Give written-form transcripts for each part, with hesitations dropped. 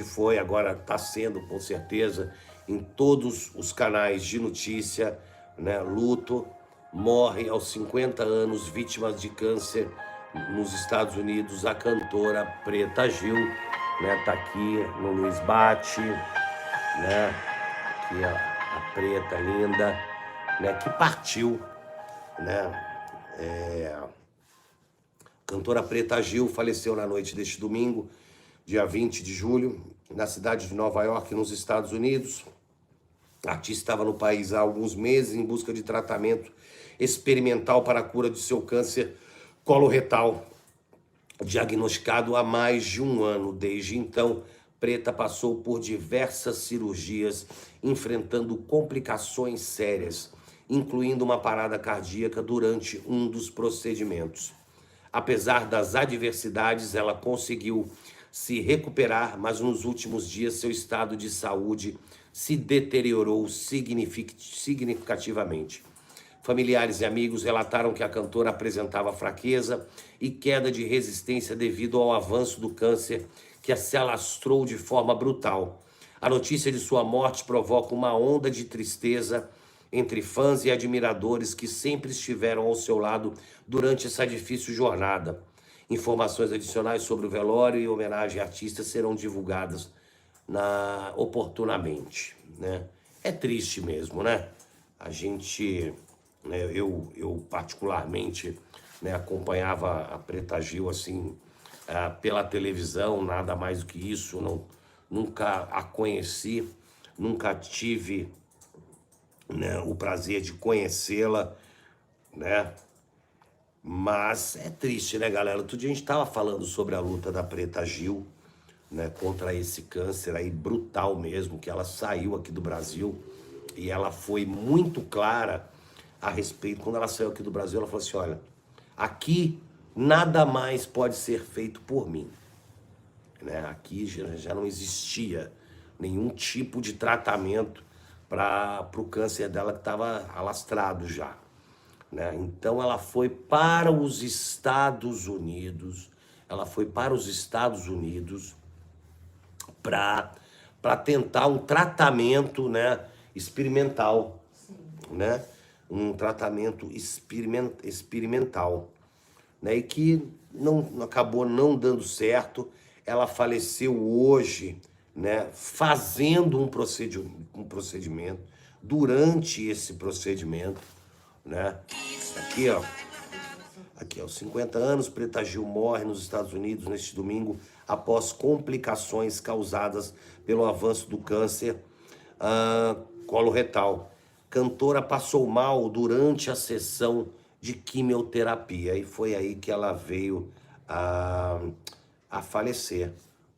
Foi, agora está sendo, com certeza, em todos os canais de notícia, né? Luto, morre aos 50 anos, vítima de câncer nos Estados Unidos, a cantora Preta Gil, né? Tá aqui no Luiz Bate, né? Aqui a Preta linda, né? Que partiu, né? Cantora Preta Gil faleceu na noite deste domingo, dia 20 de julho, na cidade de Nova York, nos Estados Unidos. A artista estava no país há alguns meses em busca de tratamento experimental para a cura de seu câncer coloretal, diagnosticado há mais de um ano. Desde então, Preta passou por diversas cirurgias, enfrentando complicações sérias, incluindo uma parada cardíaca durante um dos procedimentos. Apesar das adversidades, ela conseguiu se recuperar, mas nos últimos dias seu estado de saúde se deteriorou significativamente. Familiares e amigos relataram que a cantora apresentava fraqueza e queda de resistência devido ao avanço do câncer que se alastrou de forma brutal. A notícia de sua morte provoca uma onda de tristeza entre fãs e admiradores que sempre estiveram ao seu lado durante essa difícil jornada. Informações adicionais sobre o velório e homenagem à artista serão divulgadas oportunamente, né? É triste mesmo, né? A gente, né, eu particularmente, né, acompanhava a Preta Gil assim, pela televisão, nada mais do que isso, não, nunca a conheci, nunca tive, né, o prazer de conhecê-la, né? Mas é triste, né, galera? Outro dia a gente estava falando sobre a luta da Preta Gil, né, contra esse câncer aí brutal mesmo, que ela saiu aqui do Brasil e ela foi muito clara a respeito. Quando ela saiu aqui do Brasil, ela falou assim: olha, aqui nada mais pode ser feito por mim, né? Aqui já não existia nenhum tipo de tratamento para o câncer dela que estava alastrado já, né? Então ela foi para os Estados Unidos, para tentar um tratamento, né, experimental, né? Um tratamento experimental, né? E que não acabou não dando certo. Ela faleceu hoje, né, fazendo um procedimento, durante esse procedimento, né? Aqui, ó, 50 anos, Preta Gil morre nos Estados Unidos neste domingo após complicações causadas pelo avanço do câncer coloretal. Cantora passou mal durante a sessão de quimioterapia e foi aí que ela veio a falecer,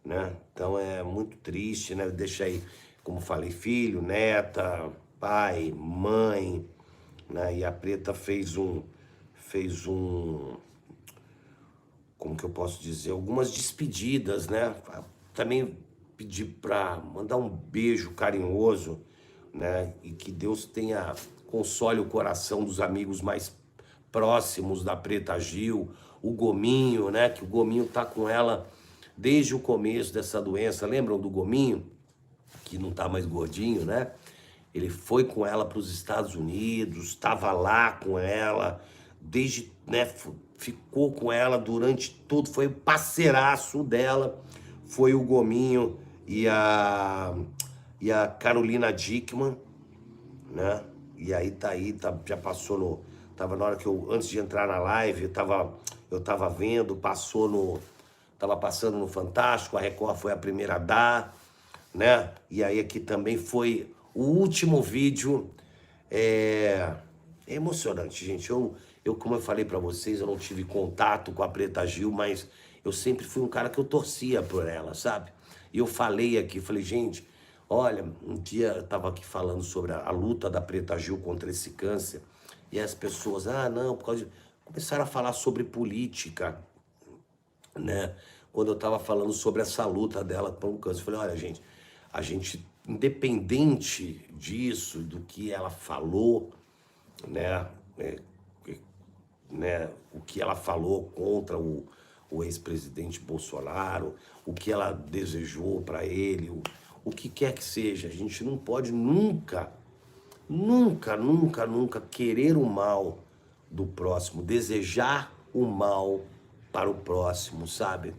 né? Então é muito triste, né? Deixa aí, como falei, filho, neta, pai, mãe, né? E a Preta fez um, como que eu posso dizer, algumas despedidas, né? Também pedir para mandar um beijo carinhoso, né? E que Deus console o coração dos amigos mais próximos da Preta Gil, o Gominho, né? Que o Gominho tá com ela desde o começo dessa doença. Lembram do Gominho? Que não tá mais gordinho, né? Ele foi com ela para os Estados Unidos, estava lá com ela, desde, né, ficou com ela durante tudo, foi o parceiraço dela, foi o Gominho e a Carolina Dickman, né? E aí já passou tava na hora que antes de entrar na live, eu tava vendo, tava passando no Fantástico, a Record foi a primeira a dar, né? E aí aqui também foi o último vídeo. É emocionante, gente. Como eu falei pra vocês, eu não tive contato com a Preta Gil, mas eu sempre fui um cara que eu torcia por ela, sabe? E eu falei aqui, falei, gente, olha, um dia eu tava aqui falando sobre a luta da Preta Gil contra esse câncer, e as pessoas, não, por causa de... começaram a falar sobre política, né? Quando eu tava falando sobre essa luta dela com o câncer, eu falei, olha, gente, a gente, independente disso, do que ela falou, né, o que ela falou contra o ex-presidente Bolsonaro, o que ela desejou para ele, o que quer que seja. A gente não pode nunca, nunca, nunca, nunca querer o mal do próximo, desejar o mal para o próximo, sabe?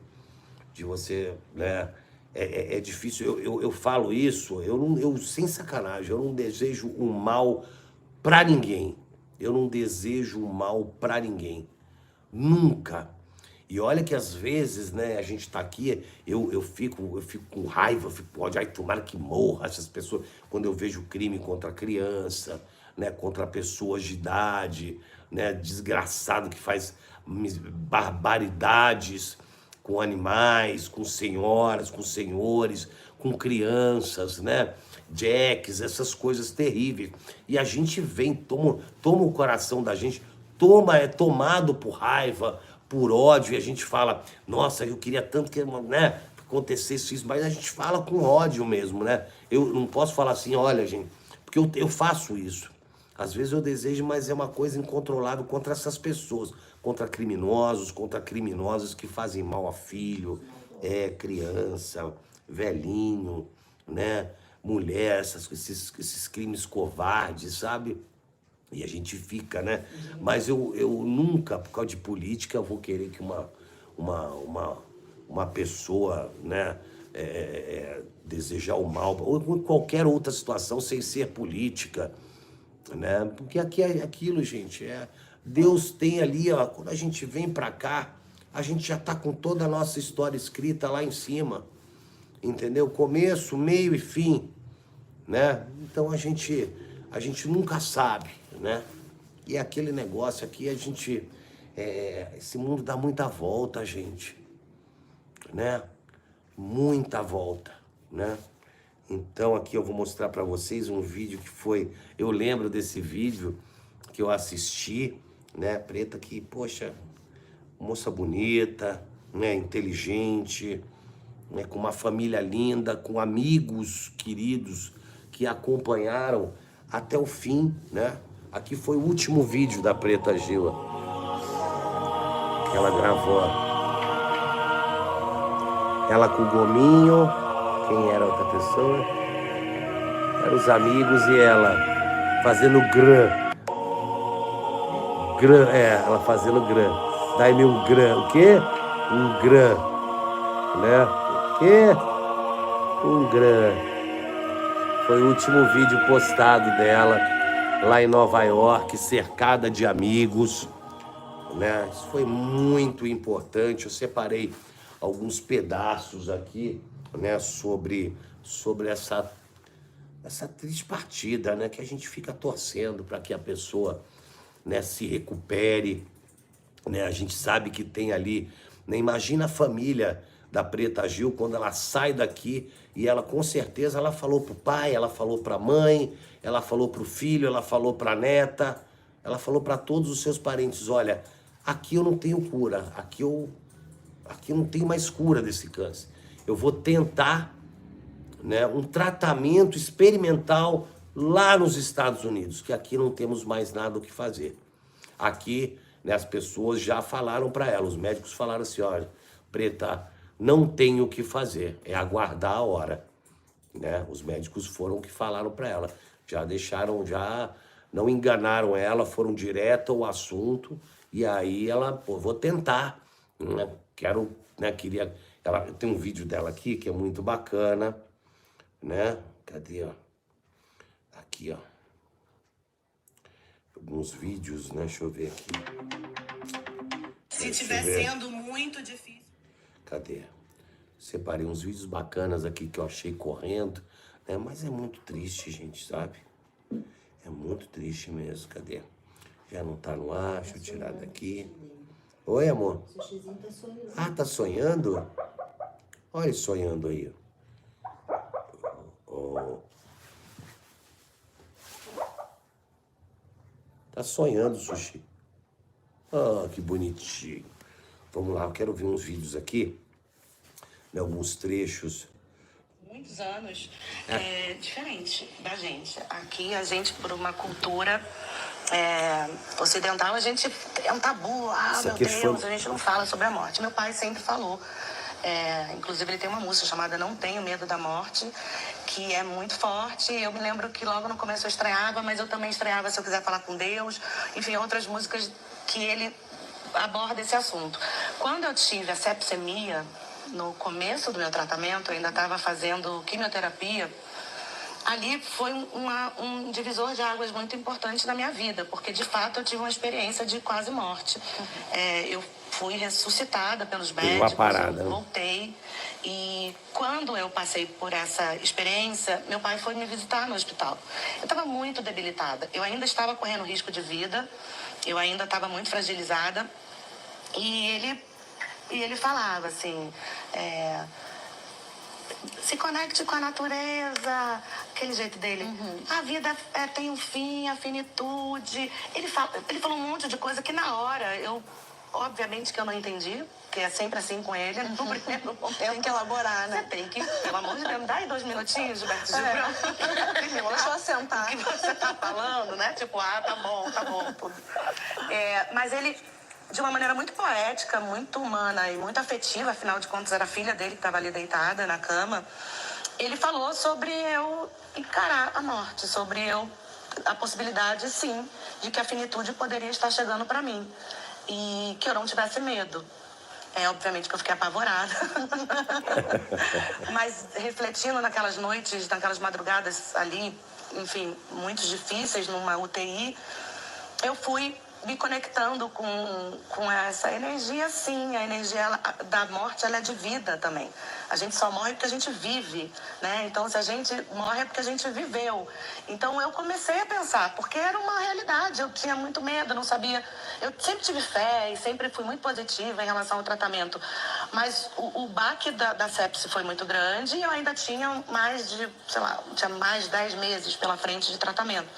De você, né? É difícil, eu falo isso, eu sem sacanagem, eu não desejo o mal pra ninguém. Eu não desejo o mal pra ninguém. Nunca. E olha que às vezes, né, a gente tá aqui, eu fico com raiva, eu fico com ódio, ai, tomara que morra essas pessoas, quando eu vejo crime contra criança, né, contra pessoas de idade, né, desgraçado que faz barbaridades com animais, com senhoras, com senhores, com crianças, né, jacks, essas coisas terríveis. E a gente vem, toma o coração da gente, é tomado por raiva, por ódio, e a gente fala, nossa, eu queria tanto que, né, acontecesse isso, mas a gente fala com ódio mesmo, né? Eu não posso falar assim, olha, gente, porque eu faço isso. Às vezes eu desejo, mas é uma coisa incontrolável contra essas pessoas, contra criminosos, contra criminosos que fazem mal a filho, criança, velhinho, né, mulher, esses crimes covardes, sabe? E a gente fica, né? Mas eu nunca, por causa de política, vou querer que uma pessoa, né, desejar o mal, ou qualquer outra situação sem ser política, né? Porque aqui é aquilo, gente, Deus tem ali, ó, quando a gente vem pra cá, a gente já tá com toda a nossa história escrita lá em cima, entendeu? Começo, meio e fim, né? Então a gente nunca sabe, né? E aquele negócio aqui, esse mundo dá muita volta, gente, né? Muita volta, né? Então aqui eu vou mostrar para vocês um vídeo que foi, eu lembro desse vídeo que eu assisti, né? Preta que, poxa, moça bonita, né? Inteligente, né? Com uma família linda, com amigos queridos que acompanharam até o fim, né? Aqui foi o último vídeo da Preta Gil que ela gravou. Ela com o Gominho, quem era a outra pessoa? Eram os amigos e ela fazendo ela fazendo grã. Dai-me um grã. O quê? Um grã, né? O quê? Um grã. Foi o último vídeo postado dela lá em Nova York, cercada de amigos, né? Isso foi muito importante. Eu separei alguns pedaços aqui, né, sobre essa triste partida, né, que a gente fica torcendo para que a pessoa, né, se recupere, né? A gente sabe que tem ali, né, imagina a família da Preta Gil quando ela sai daqui e ela com certeza ela falou pro pai, ela falou pra mãe, ela falou pro filho, ela falou pra neta, ela falou para todos os seus parentes, olha, aqui eu não tenho cura, aqui eu não tenho mais cura desse câncer. Eu vou tentar, né, um tratamento experimental lá nos Estados Unidos, que aqui não temos mais nada o que fazer. Aqui, né, as pessoas já falaram para ela, os médicos falaram assim, olha, Preta, não tem o que fazer, é aguardar a hora, né? Os médicos foram que falaram para ela, já deixaram, já não enganaram ela, foram direto ao assunto, e aí ela, pô, vou tentar, né? Quero, né, queria, tem um vídeo dela aqui que é muito bacana, né? Cadê, ó? Aqui, ó. Alguns vídeos, né? Deixa eu ver aqui. Se estiver sendo muito difícil. Cadê? Separei uns vídeos bacanas aqui que eu achei correndo, né? Mas é muito triste, gente, sabe? É muito triste mesmo. Cadê? Já não tá no ar, deixa eu tirar daqui. Oi, amor? Sushizinho tá sonhando. Ah, tá sonhando? Olha ele sonhando aí. Oh. Tá sonhando, Sushi. Ah, que bonitinho. Vamos lá, eu quero ver uns vídeos aqui, né, alguns trechos. Muitos anos. É diferente da gente. Aqui a gente, por uma cultura ocidental, a gente é um tabu. Isso Meu aqui Deus, foi... a gente não fala sobre a morte. Meu pai sempre falou. Inclusive, ele tem uma música chamada Não Tenho Medo da Morte, que é muito forte. Eu me lembro que logo no começo eu estranhava, mas eu também estranhava Se Eu Quiser Falar com Deus. Enfim, outras músicas que ele aborda esse assunto. Quando eu tive a sepsemia, no começo do meu tratamento, eu ainda estava fazendo quimioterapia. Ali foi um divisor de águas muito importante na minha vida, porque de fato eu tive uma experiência de quase morte. Eu fui ressuscitada pelos médicos, uma parada. eu voltei. E quando eu passei por essa experiência, meu pai foi me visitar no hospital. Eu estava muito debilitada, eu ainda estava correndo risco de vida, eu ainda estava muito fragilizada. E ele falava assim... se conecte com a natureza, aquele jeito dele. A vida tem um fim, a finitude. Ele falou um monte de coisa que na hora, obviamente que eu não entendi, porque é sempre assim com ele. No primeiro momento, tem que elaborar, né? Você tem que, pelo amor de Deus, me dá aí 2 minutinhos, Gilberto Gil. Deixa eu assentar. O que você tá falando, né? Tipo, tá bom, tudo. Mas ele... de uma maneira muito poética, muito humana e muito afetiva, afinal de contas era a filha dele que estava ali deitada na cama, ele falou sobre eu encarar a morte, sobre a possibilidade, sim, de que a finitude poderia estar chegando para mim e que eu não tivesse medo. Obviamente que eu fiquei apavorada. Mas refletindo naquelas noites, naquelas madrugadas ali, enfim, muito difíceis numa UTI, eu fui me conectando com essa energia, sim. A energia da morte, ela é de vida também. A gente só morre porque a gente vive, né? Então, se a gente morre é porque a gente viveu. Então, eu comecei a pensar, porque era uma realidade. Eu tinha muito medo, não sabia... Eu sempre tive fé e sempre fui muito positiva em relação ao tratamento. Mas o baque da sepse foi muito grande e eu ainda tinha mais de, tinha mais de 10 meses pela frente de tratamento.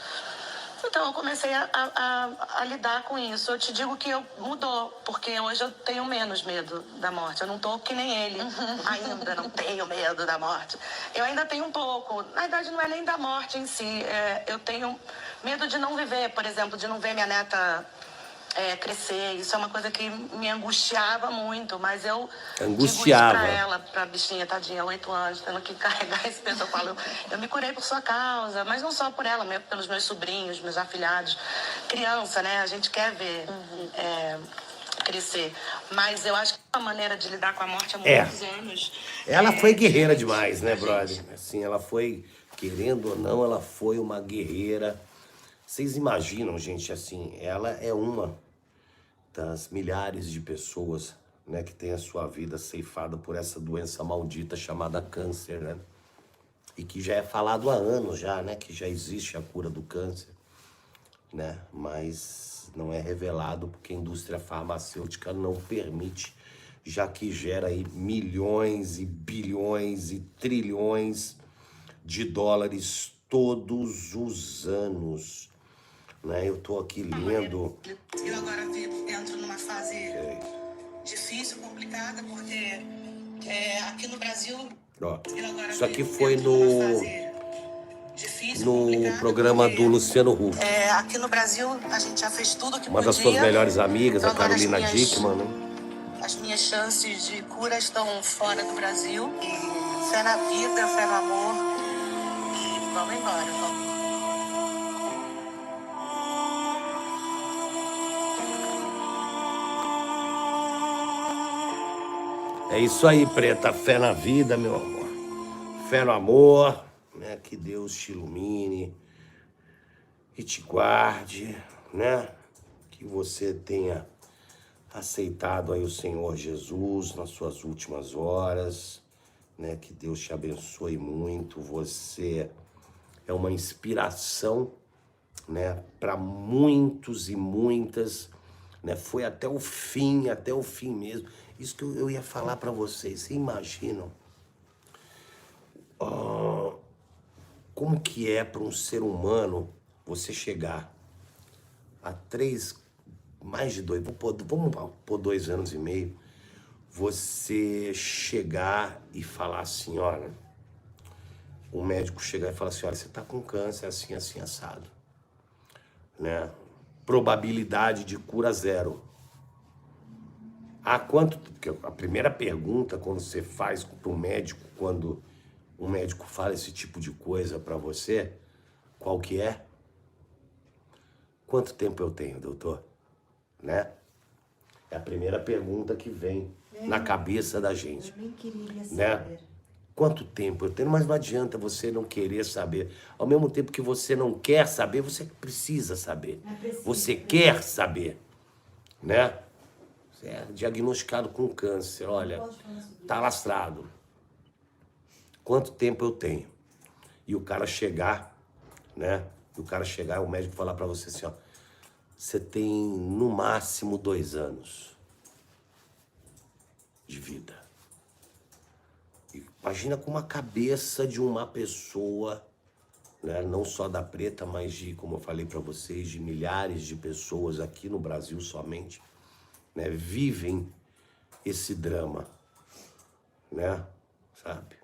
Então, eu comecei a lidar com isso. Eu te digo que mudou, porque hoje eu tenho menos medo da morte. Eu não tô que nem ele. Ainda não tenho medo da morte. Eu ainda tenho um pouco. Na verdade, não é nem da morte em si. Eu tenho medo de não viver, por exemplo, de não ver minha neta crescer. Isso é uma coisa que me angustiava muito, mas eu digo isso pra ela, pra bichinha, tadinha, 8 anos, tendo que carregar esse peso. Eu falo, eu me curei por sua causa, mas não só por ela, mesmo pelos meus sobrinhos, meus afilhados. Criança, né? A gente quer ver crescer. Mas eu acho que a maneira de lidar com a morte há muitos anos... Ela foi guerreira demais, né, brother? Assim, ela foi, querendo ou não, ela foi uma guerreira. Vocês imaginam, gente, assim, ela é uma das milhares de pessoas, né, que tem a sua vida ceifada por essa doença maldita chamada câncer, né? E que já é falado há anos já, né, que já existe a cura do câncer, né? Mas não é revelado porque a indústria farmacêutica não permite, já que gera aí milhões e bilhões e trilhões de dólares todos os anos. Né? Eu tô aqui lendo... Eu agora entro numa fase difícil, complicada, porque aqui no Brasil... Ó, isso aqui foi no programa do Luciano Huck. Aqui no Brasil, a gente já fez tudo que uma podia. Das suas melhores amigas, então, a Carolina Dickmann, né? As minhas chances de cura estão fora do Brasil. E fé na vida, fé no amor. E vamos embora, É isso aí, preta. Fé na vida, meu amor. Fé no amor, né? Que Deus te ilumine e te guarde, né? Que você tenha aceitado aí o Senhor Jesus nas suas últimas horas, né? Que Deus te abençoe muito. Você é uma inspiração, né? Para muitos e muitas, né? Foi até o fim mesmo. Isso que eu ia falar para vocês. Vocês imaginam como que é para um ser humano você chegar a mais de 2, vamos pôr 2 anos e meio, você chegar e falar assim, olha, o médico chegar e falar assim, olha, você tá com câncer assim, assim, assado, né? probabilidade de cura zero. Há quanto? Porque a primeira pergunta quando você faz para o médico, quando um médico fala esse tipo de coisa para você, qual que é? Quanto tempo eu tenho, doutor? Né? É a primeira pergunta que vem na cabeça da gente. Eu nem queria saber. Né? Quanto tempo eu tenho? Mas não adianta você não querer saber. Ao mesmo tempo que você não quer saber, você precisa saber. Você quer saber, né? Você é diagnosticado com câncer, olha, tá lastrado. Quanto tempo eu tenho? E o cara chegar, né? E o cara chegar, o médico falar pra você assim, ó, você tem no máximo 2 anos de vida. Imagina com uma cabeça de uma pessoa, né, não só da Preta, mas de, como eu falei para vocês, de milhares de pessoas aqui no Brasil somente, né, vivem esse drama, né, sabe?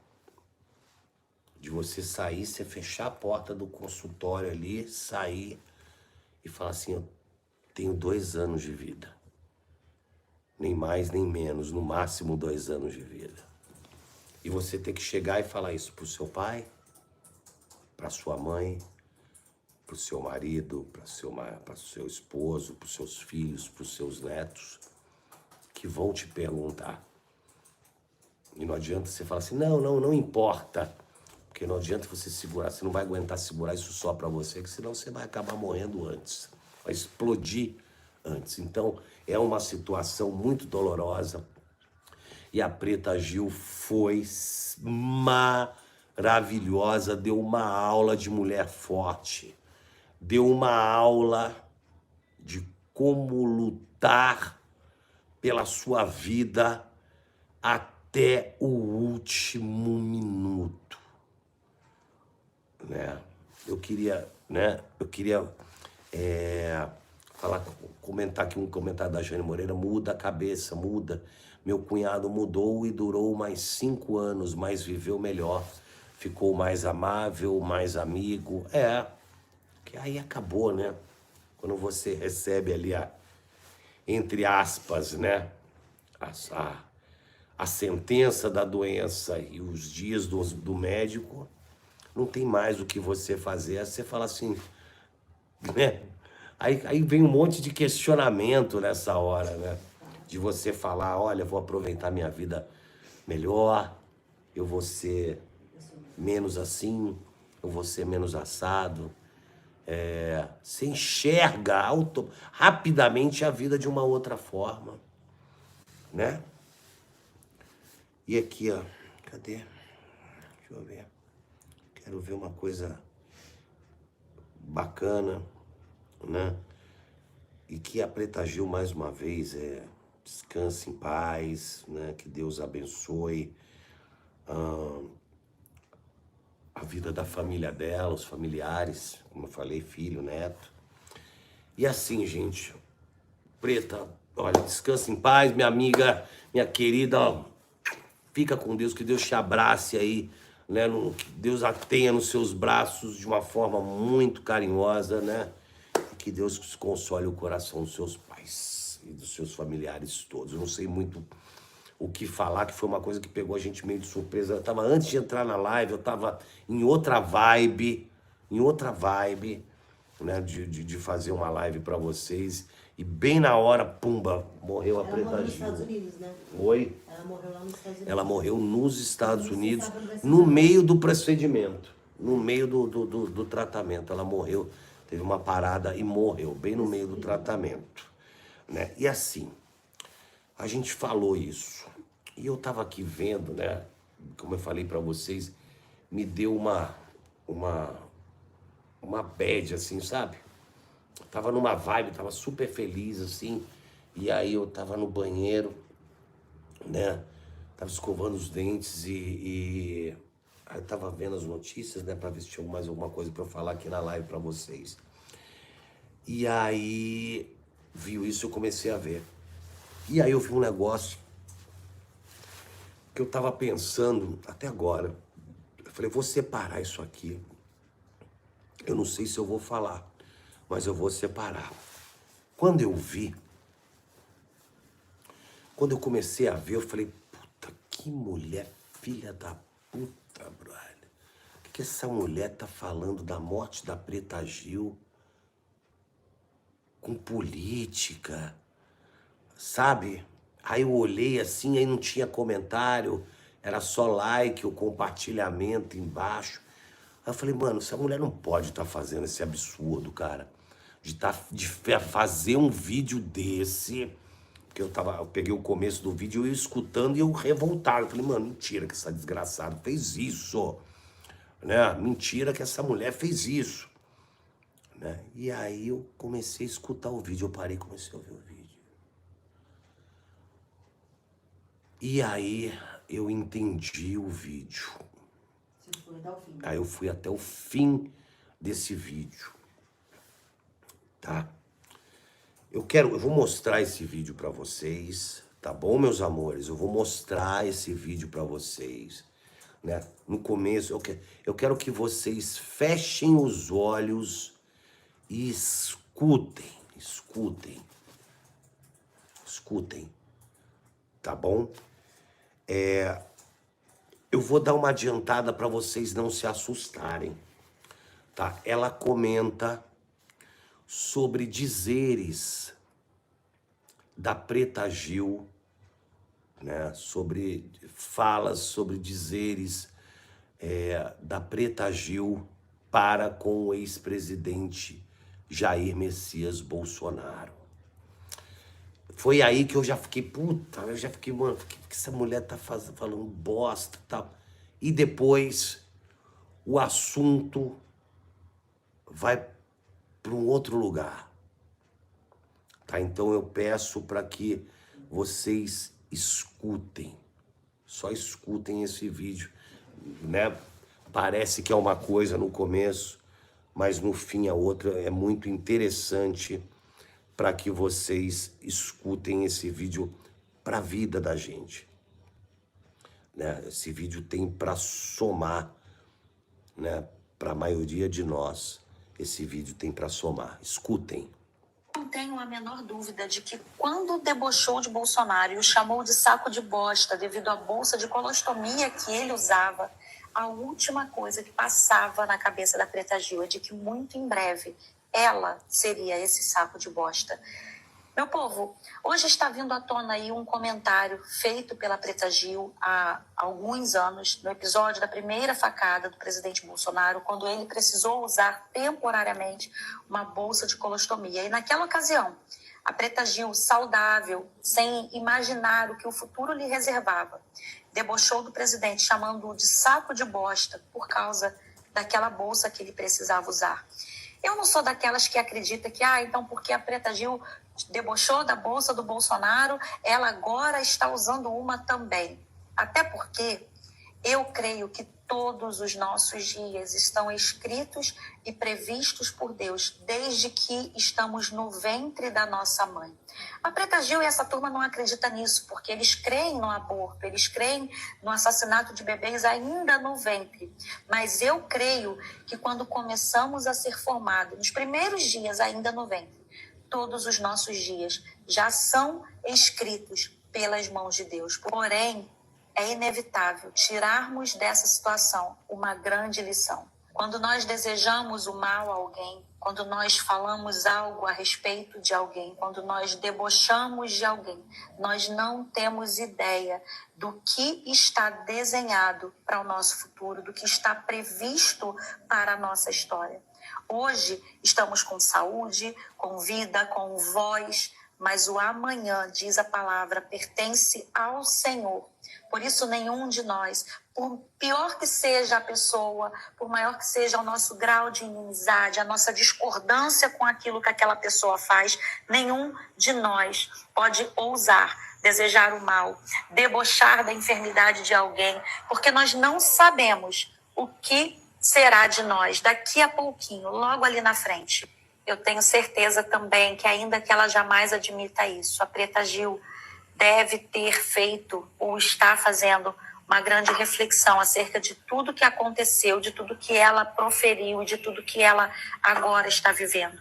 De você sair, você fechar a porta do consultório ali, sair e falar assim, eu tenho 2 anos de vida. Nem mais, nem menos, no máximo 2 anos de vida. E você tem que chegar e falar isso pro seu pai, pra sua mãe, pro seu marido, para seu esposo, pros seus filhos, pros seus netos, que vão te perguntar. E não adianta você falar assim, não importa. Porque não adianta você segurar, você não vai aguentar segurar isso só pra você, que senão você vai acabar morrendo antes. Vai explodir antes. Então, é uma situação muito dolorosa. E a Preta Gil foi maravilhosa, deu uma aula de mulher forte, deu uma aula de como lutar pela sua vida até o último minuto, né? Eu queria comentar aqui um comentário da Jane Moreira, muda a cabeça, muda. Meu cunhado mudou e durou mais 5 anos, mas viveu melhor. Ficou mais amável, mais amigo. Que aí acabou, né? Quando você recebe ali entre aspas, né? A sentença da doença e os dias do médico, não tem mais o que você fazer. Aí você fala assim, né? Aí vem um monte de questionamento nessa hora, né? De você falar, olha, vou aproveitar minha vida melhor, eu vou ser menos assim, eu vou ser menos assado. Você enxerga rapidamente a vida de uma outra forma, né? E aqui, ó, cadê? Deixa eu ver. Quero ver uma coisa bacana, né? E que a Preta Gil, mais uma vez, descanse em paz, né? Que Deus abençoe a vida da família dela, os familiares, como eu falei, filho, neto. E assim, gente, Preta, olha, descanse em paz, minha amiga, minha querida, ó, fica com Deus, que Deus te abrace aí, né? Que Deus a tenha nos seus braços de uma forma muito carinhosa, né? E que Deus console o coração dos seus pais e dos seus familiares todos. Eu não sei muito o que falar, que foi uma coisa que pegou a gente meio de surpresa. Eu tava, antes de entrar na live, eu tava em outra vibe, né? De fazer uma live pra vocês. E bem na hora, pumba, morreu a Preta Gil. Ela morreu nos Estados Unidos, né? Oi? Ela morreu lá nos Estados Unidos. Ela morreu nos Estados Unidos, no meio do procedimento, no meio do tratamento. Ela morreu, teve uma parada e morreu, bem no meio do tratamento, né? E assim, a gente falou isso. E eu tava aqui vendo, né? Como eu falei pra vocês, me deu uma bad, assim, sabe? Eu tava numa vibe, tava super feliz, assim. E aí eu tava no banheiro, né? Tava escovando os dentes e aí eu tava vendo as notícias, né? Pra ver se tinha mais alguma coisa pra eu falar aqui na live pra vocês. E aí, viu isso, eu comecei a ver. E aí eu vi um negócio que eu tava pensando até agora. Eu falei, vou separar isso aqui. Eu não sei se eu vou falar, mas eu vou separar. Quando eu vi, quando eu comecei a ver, eu falei, puta, que mulher filha da puta, brother. O que essa mulher tá falando da morte da Preta Gil com política, sabe? Aí eu olhei assim, aí não tinha comentário, era só like ou compartilhamento embaixo. Aí eu falei, mano, essa mulher não pode estar fazendo esse absurdo, cara. De fazer um vídeo desse. Porque eu peguei o começo do vídeo, eu ia escutando e eu revoltado. Eu falei, mano, mentira que essa desgraçada fez isso. Né? Mentira que essa mulher fez isso. Né? E aí eu comecei a escutar o vídeo, eu parei e comecei a ouvir o vídeo. E aí eu entendi o vídeo. Você foi até o fim. Aí eu fui até o fim desse vídeo. Tá? Eu vou mostrar esse vídeo pra vocês, tá bom, meus amores? Eu vou mostrar esse vídeo pra vocês, né? No começo, eu quero que vocês fechem os olhos e escutem, tá bom? Eu vou dar uma adiantada pra vocês não se assustarem, tá? Ela comenta sobre dizeres da Preta Gil, né? Falas sobre dizeres da Preta Gil para com o ex-presidente Jair Messias Bolsonaro. Foi aí que eu já fiquei, puta, mano, por que essa mulher tá falando bosta e tal? E depois o assunto vai para um outro lugar, tá? Então eu peço para que vocês escutem, só escutem esse vídeo, né? Parece que é uma coisa no começo, mas no fim é outra. É muito interessante para que vocês escutem esse vídeo para a vida da gente, né? Esse vídeo tem para somar, né? Para a maioria de nós. Esse vídeo tem para somar. Escutem. Não tenho a menor dúvida de que quando debochou de Bolsonaro e o chamou de saco de bosta devido à bolsa de colostomia que ele usava, a última coisa que passava na cabeça da Preta Gil é de que muito em breve ela seria esse saco de bosta. Meu povo, hoje está vindo à tona aí um comentário feito pela Preta Gil há alguns anos, no episódio da primeira facada do presidente Bolsonaro, quando ele precisou usar temporariamente uma bolsa de colostomia. E naquela ocasião, a Preta Gil, saudável, sem imaginar o que o futuro lhe reservava, debochou do presidente, chamando-o de saco de bosta por causa daquela bolsa que ele precisava usar. Eu não sou daquelas que acredita que, então porque a Preta Gil debochou da bolsa do Bolsonaro, ela agora está usando uma também. Até porque eu creio que todos os nossos dias estão escritos e previstos por Deus, desde que estamos no ventre da nossa mãe. A Preta Gil e essa turma não acredita nisso, porque eles creem no aborto, eles creem no assassinato de bebês ainda no ventre. Mas eu creio que quando começamos a ser formados, nos primeiros dias ainda no ventre, todos os nossos dias já são escritos pelas mãos de Deus. Porém, é inevitável tirarmos dessa situação uma grande lição. Quando nós desejamos o mal a alguém, quando nós falamos algo a respeito de alguém, quando nós debochamos de alguém, nós não temos ideia do que está desenhado para o nosso futuro, do que está previsto para a nossa história. Hoje estamos com saúde, com vida, com voz, mas o amanhã, diz a palavra, pertence ao Senhor. Por isso, nenhum de nós, por pior que seja a pessoa, por maior que seja o nosso grau de inimizade, a nossa discordância com aquilo que aquela pessoa faz, nenhum de nós pode ousar desejar o mal, debochar da enfermidade de alguém, porque nós não sabemos o que será de nós daqui a pouquinho, logo ali na frente. Eu tenho certeza também que, ainda que ela jamais admita isso, a Preta Gil deve ter feito ou está fazendo uma grande reflexão acerca de tudo que aconteceu, de tudo que ela proferiu e de tudo que ela agora está vivendo.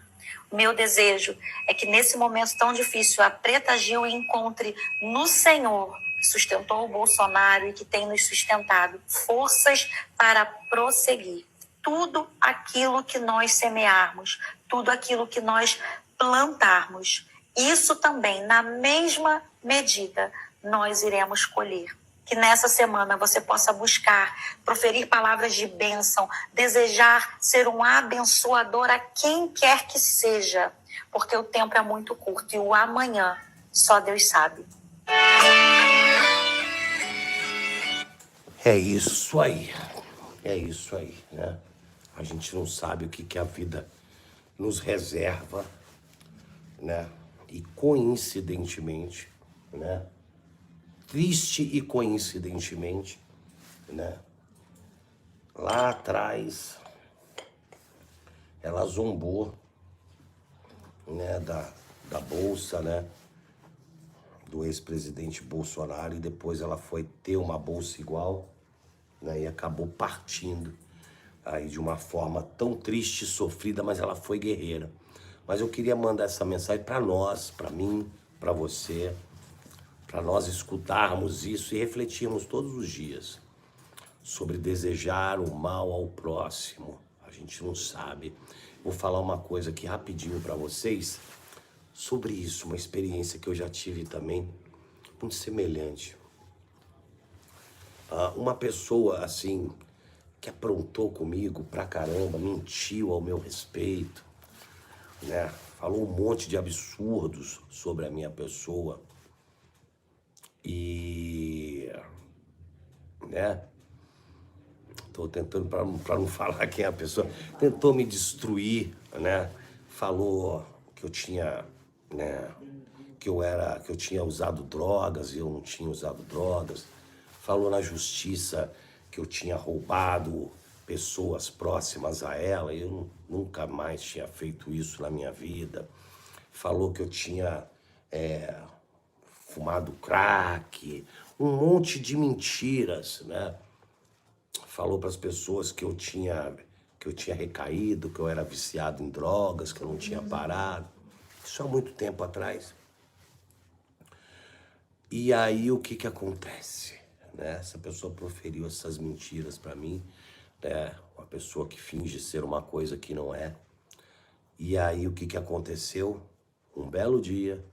O meu desejo é que nesse momento tão difícil a Preta Gil encontre no Senhor, que sustentou o Bolsonaro e que tem nos sustentado, forças para prosseguir. Tudo aquilo que nós semearmos, tudo aquilo que nós plantarmos, isso também, na mesma medida, nós iremos colher. Que nessa semana você possa buscar, proferir palavras de bênção, desejar ser um abençoador a quem quer que seja, porque o tempo é muito curto e o amanhã só Deus sabe. É isso aí, né? A gente não sabe o que a vida nos reserva, né? E coincidentemente, né? Triste e coincidentemente, né? Lá atrás, ela zombou, né? Da bolsa, né? Do ex-presidente Bolsonaro, e depois ela foi ter uma bolsa igual, né? E acabou partindo aí de uma forma tão triste e sofrida, mas ela foi guerreira. Mas eu queria mandar essa mensagem para nós, para mim, para você, para nós escutarmos isso e refletirmos todos os dias sobre desejar o mal ao próximo. A gente não sabe. Vou falar uma coisa aqui rapidinho para vocês sobre isso, uma experiência que eu já tive também, muito semelhante. Uma pessoa assim que aprontou comigo pra caramba, mentiu ao meu respeito, né? Falou um monte de absurdos sobre a minha pessoa e, né? Tô tentando para não falar quem é a pessoa. Tentou me destruir, né? Falou que eu tinha, né? Que eu tinha usado drogas e eu não tinha usado drogas. Falou na justiça que eu tinha roubado pessoas próximas a ela, e eu nunca mais tinha feito isso na minha vida. Falou que eu tinha fumado crack, um monte de mentiras, né? Falou para as pessoas que eu tinha recaído, que eu era viciado em drogas, que eu não tinha parado. Isso há muito tempo atrás. E aí o que acontece? Né? Essa pessoa proferiu essas mentiras para mim, né? Uma pessoa que finge ser uma coisa que não é. E aí o que aconteceu? Um belo dia,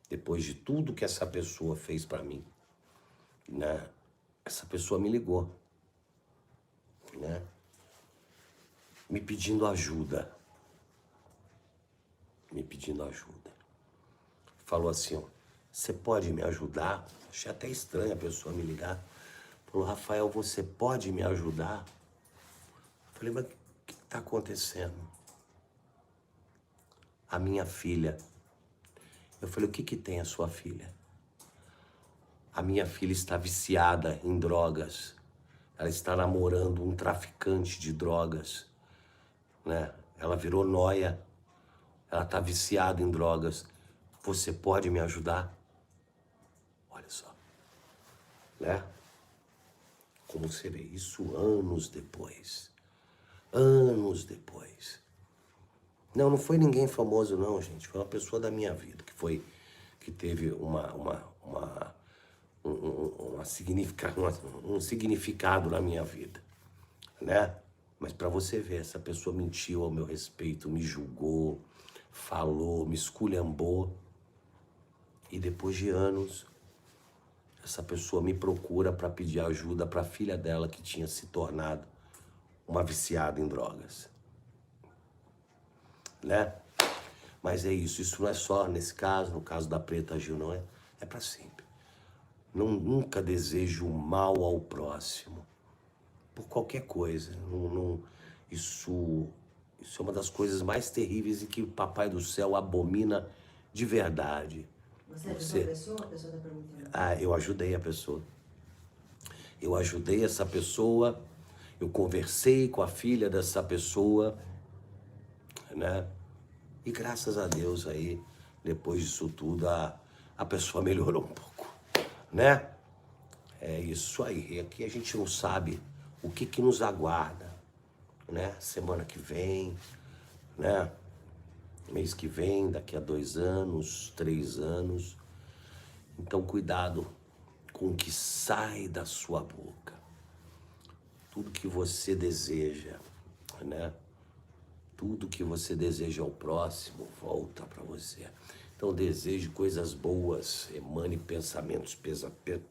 depois de tudo que essa pessoa fez para mim, né? Essa pessoa me ligou, né? Me pedindo ajuda. Falou assim, ó, você pode me ajudar? Achei até estranho a pessoa me ligar. Falou, Rafael, você pode me ajudar? Falei, mas o que está acontecendo? A minha filha. Eu falei, o que tem a sua filha? A minha filha está viciada em drogas. Ela está namorando um traficante de drogas, né? Ela virou nóia. Ela está viciada em drogas. Você pode me ajudar? Olha só, né? Como você vê isso anos depois. Anos depois. Não foi ninguém famoso não, gente. Foi uma pessoa da minha vida que teve um significado na minha vida, né? Mas para você ver, essa pessoa mentiu ao meu respeito, me julgou, falou, me esculhambou. E depois de anos, essa pessoa me procura para pedir ajuda para a filha dela que tinha se tornado uma viciada em drogas, né? Mas é isso não é só nesse caso, no caso da Preta Gil, não é? É para sempre. Nunca desejo mal ao próximo, por qualquer coisa. Isso é uma das coisas mais terríveis e que o Papai do Céu abomina de verdade. Você ajudou a pessoa? A pessoa está perguntando. Eu ajudei a pessoa. Eu ajudei essa pessoa, eu conversei com a filha dessa pessoa, né? E graças a Deus aí, depois disso tudo, a pessoa melhorou um pouco, né? É isso aí. Aqui a gente não sabe o que nos aguarda, né? Semana que vem, né? mês que vem, daqui a 2 anos, 3 anos. Então, cuidado com o que sai da sua boca. Tudo que você deseja, né? Tudo que você deseja ao próximo volta para você. Então, deseje coisas boas, emane pensamentos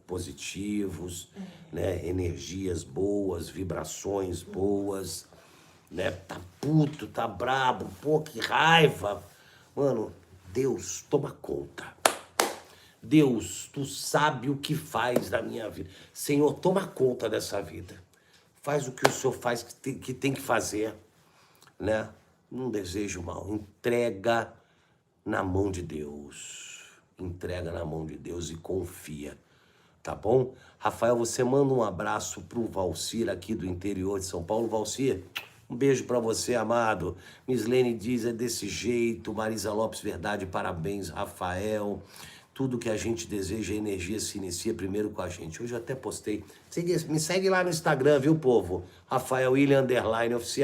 positivos, né? Energias boas, vibrações boas, né? Tá puto, tá brabo, pô, que raiva. Mano, Deus, toma conta. Deus, tu sabe o que faz da minha vida. Senhor, toma conta dessa vida. Faz o que o Senhor faz que tem que fazer, né? Não desejo mal. Entrega na mão de Deus. Entrega na mão de Deus e confia. Tá bom? Rafael, você manda um abraço pro Valcir aqui do interior de São Paulo. Valcir, um beijo pra você, amado. Mislene diz, é desse jeito. Marisa Lopes, verdade, parabéns, Rafael. Tudo que a gente deseja, a energia se inicia primeiro com a gente. Hoje eu até postei. Me segue lá no Instagram, viu, povo? Rafael William _ oficial.